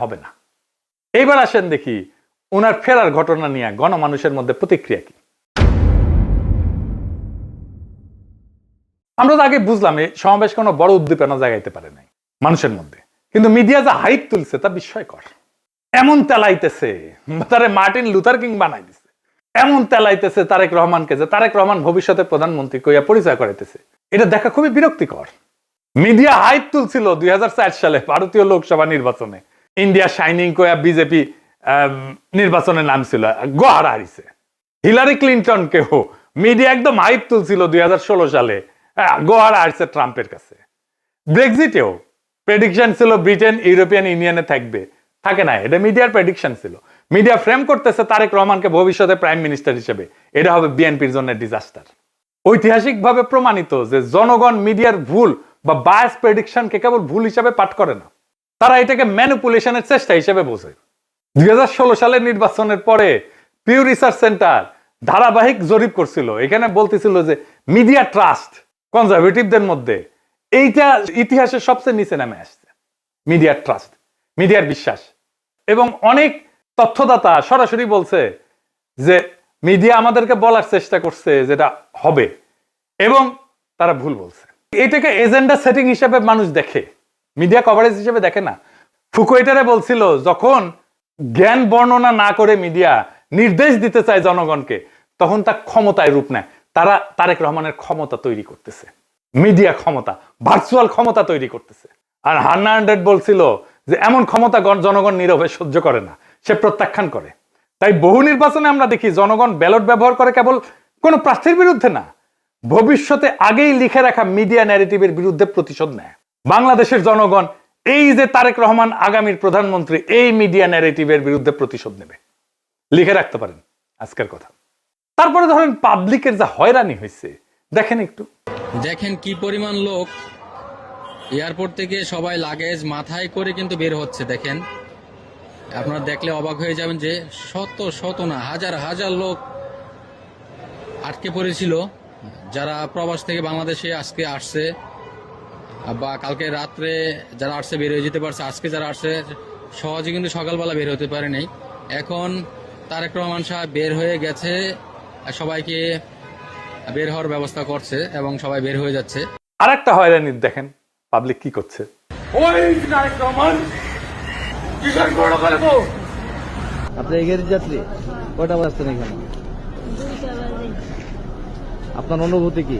হবে না। এইবার আসেন দেখি ওনার ফেরার ঘটনা নিয়ে গণমানুষের মধ্যে প্রতিক্রিয়া কি। আমরা তো আগে বুঝলাম এই সমাবেশ কোনো বড় উদ্দীপনা জাগাইতে পারে নাই মানুষের মধ্যে, কিন্তু মিডিয়া যা হাইপ তুলছে তা বিস্ময়কর। এমন তেলাইতেছে তারে মার্টিন লুথার কিং বানাই দিছে, এমন তেলাইতেছে তারেক রহমানকে যে তারেক রহমান ভবিষ্যতে প্রধানমন্ত্রী কইয়া পরিচয় করাইতেছে। এটা দেখা খুবই বিরক্তিকর। মিডিয়া হাইপ তুলছিল 2004 সালে ভারতীয় লোকসভা নির্বাচনে ইন্ডিয়া শাইনিং কইয়া বিজেপি নির্বাচনে নামছিল, গোহারা হারিছে। হিলারি ক্লিন্টন কেও মিডিয়া একদম হাইপ তুলছিল 2016 সালে, গোহারা হারছে ট্রাম্পের কাছে। ব্রেক্সিটেও প্রেডিকশন ছিল ব্রিটেন ইউরোপিয়ান ইউনিয়নে থাকবে, থাকে না, এটা মিডিয়ার প্রেডিকশন ছিল। মিডিয়া ফ্রেম করতেছে তারেক রহমানকে ভবিষ্যতে প্রাইম মিনিস্টার হিসেবে, এটা হবে বিএনপির জন্য ডিজাস্টার। ঐতিহাসিকভাবে প্রমাণিত যে জনগণ মিডিয়ার ভুল বা বায়াস প্রেডিকশনকে কেবল ভুল হিসাবে পাঠ করে না, তারা এটাকে ম্যানিপুলেশনের চেষ্টা হিসেবে বোঝে। 2016 সালের নির্বাচনের পরে পিউ রিসার্চ সেন্টার ধারাবাহিক জরিপ করছিল, এখানে বলতেছিল যে মিডিয়া ট্রাস্ট কনজারভেটিভদের মধ্যে এইটা ইতিহাসের সবচেয়ে নিচে নামে আসছে। মিডিয়ার ট্রাস্ট, মিডিয়ার বিশ্বাস। এবং অনেক তথ্যদাতা সরাসরি বলছে যে মিডিয়া আমাদেরকে বলার চেষ্টা করছে যেটা হবে, এবং তারা ভুল বলছে। এটাকে এজেন্ডা সেটিং হিসেবে মানুষ দেখে, মিডিয়া কভারেজ হিসেবে দেখে না। ফুকুয়েটারে বলছিল যখন জ্ঞান বর্ণনা না করে মিডিয়া নির্দেশ দিতে চায় জনগণকে, তখন তা ক্ষমতায় রূপ নেয়। তারা তারেক রহমানের ক্ষমতা তৈরি করতেছে, মিডিয়া ক্ষমতা, ভার্চুয়াল ক্ষমতা তৈরি করতেছে। আর হান্না আন্ড্রেড বলছিল যে এমন ক্ষমতা জনগণ নীরবে সহ্য করে না, সে প্রত্যাখ্যান করে। তাই বহু নির্বাচনে আমরা দেখি জনগণ ব্যালট ব্যবহার করে কেবল কোনো প্রার্থীর বিরুদ্ধে না, ভবিষ্যতে আগেই লিখে রাখা মিডিয়া ন্যারেটিভের বিরুদ্ধে প্রতিশোধ নেয়। বাংলাদেশের জনগণ এই যে তারেক রহমান আগামীর প্রধানমন্ত্রী, এই মিডিয়া ন্যারেটিভের বিরুদ্ধে প্রতিশোধ নেবে, লিখে রাখতে পারেন আজকের কথা। তারপরে ধরেন পাবলিকের যা হয়রানি হয়েছে দেখেন একটু, দেখেন কি পরিমাণ লোক এয়ারপোর্ট থেকে সবাই লাগেজ মাথায় করে কিন্তু বের হচ্ছে। দেখেন, আপনারা দেখলে অবাক হয়ে যাবেন যে শত শত না হাজার হাজার লোক আটকে পড়েছিল, যারা প্রবাস থেকে বাংলাদেশে আজকে আসছে বা কালকে রাত্রে যারা আসছে বের হয়ে যেতে পারছে, আজকে যারা আসছে সহজে কিন্তু সকালবেলা বের হতে পারে নাই। এখন তারেক রহমান সাহেব বের হয়ে গেছে, সবাইকে বের হওয়ার ব্যবস্থা করছে এবং সবাই বের হয়ে যাচ্ছে। আর একটা হয়রানি দেখেন পাবলিক কি করছে। আপনি এই গাড়ির যাত্রী কয়টা বাজছেন এখানে? আপনার অনুভূতি কি?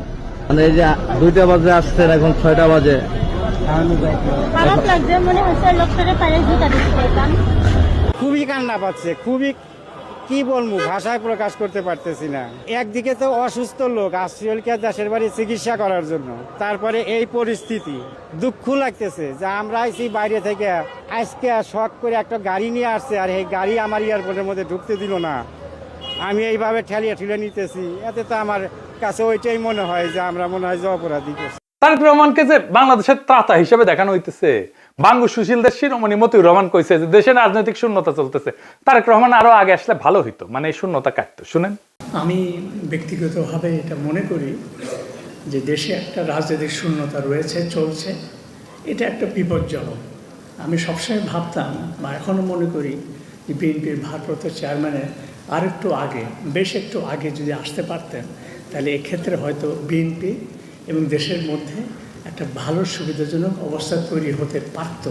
মানে এই যে 2টা বাজে আসছেন, এখন 6টা বাজে। খারাপ লাগছে, মনে হচ্ছে লোকটারে পায়ে জুতা দিতে। খুবই কান্না পাচ্ছে, খুবই কি বলবো, ভাষায় প্রকাশ করতে পারতেছি না। একদিকে তো অসুস্থ লোক আসছিলকে দেশের বাড়ি চিকিৎসা করার জন্য, তারপরে এই পরিস্থিতি, দুঃখ লাগতেছে যে আমরা আইছি বাইরে থেকে, আজকে শখ করে একটা গাড়ি নিয়ে আসছে, আর এই গাড়ি আমার এয়ারপোর্টের মধ্যে ঢুকতে দিল না। আমি এইভাবে ঠেলিয়ে ঠেলে নিতেছি, এতে তো আমার কাছে ওইটাই মনে হয় যে আমরা মনে হয় যে অপরাধী করছি। তারেক রহমানকে যে বাংলাদেশের ত্রাতা হিসেবে দেখানো হইতেছে। বাঙ্গু সুশীলদের শিরোমণি মতিউর রহমান কইছে যে দেশে রাজনৈতিক শূন্যতা চলতেছে, তারেক রহমান আরো আগে আসলে ভালো হইতো, মানে এই শূন্যতা কাটতো। শুনেন, আমি ব্যক্তিগতভাবে এটা মনে করি যে দেশে একটা রাজনৈতিক শূন্যতা রয়েছে, চলছে, এটা একটা বিপজ্জনক। আমি সবসময় ভাবতাম বা এখনও মনে করি যে বিএনপির ভারপ্রাপ্ত চেয়ারম্যানের আরেকটু আগে, বেশ একটু আগে যদি আসতে পারতেন, তাহলে এক্ষেত্রে হয়তো বিএনপি এবং দেশের মধ্যে একটা ভালো সুবিধাজনক অবস্থা তৈরি হতে পারত।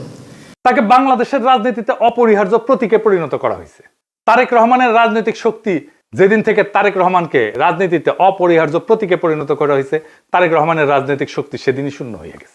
তাকে বাংলাদেশের রাজনীতিতে অপরিহার্য প্রতীকে পরিণত করা হয়েছে। তারেক রহমানের রাজনৈতিক শক্তি যেদিন থেকে তারেক রহমানকে রাজনীতিতে অপরিহার্য প্রতীকে পরিণত করা হয়েছে, তারেক রহমানের রাজনৈতিক শক্তি সেদিনই শূন্য হয়ে গেছে।